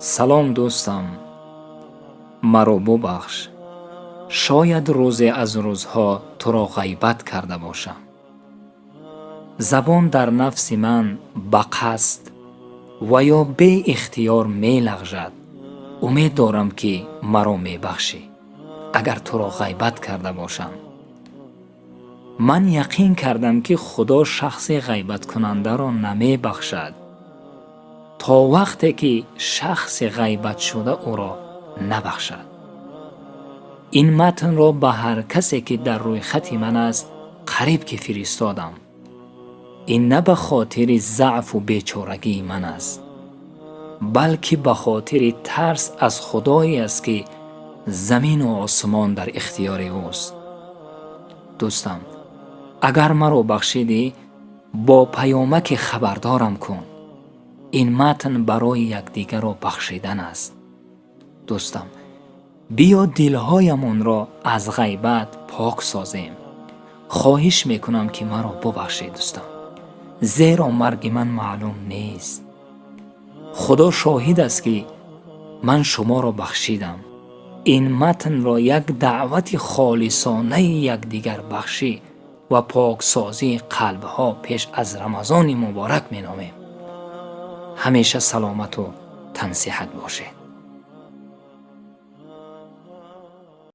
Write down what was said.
سلام دوستم، مرا ببخش. شاید روزی از روزها تو را غیبت کرده باشم. زبان در نفس من به قصد و یا به اختیار می لغزد. امید دارم که مرا می بخشی اگر تو را غیبت کرده باشم. من یقین کردم که خدا شخص غیبت کننده را نمی بخشد تا وقتی که شخص غیبت شده او را نبخشد. این متن را به هر کسی که در روی خط من است قریب که فرستادم. این نه به خاطر ضعف و بیچارگی من است، بلکه به خاطر ترس از خدایی است که زمین و آسمان در اختیار اوست. دوستم، اگر مرا بخشیدی با پیامک خبردارم کن. این متن برای یکدیگر را بخشیدن است. دوستم، بیا دلهایمان را از غیبت پاک سازیم. خواهش میکنم که مرا ببخشید دوستم، زیرا مرگ من معلوم نیست. خدا شاهد است که من شما را بخشیدم. این متن را یک دعوت خالصانه یکدیگر بخشی و پاکسازی قلبها پیش از رمضان مبارک می نامیم. همیشه سلامت و تن صحت باشید.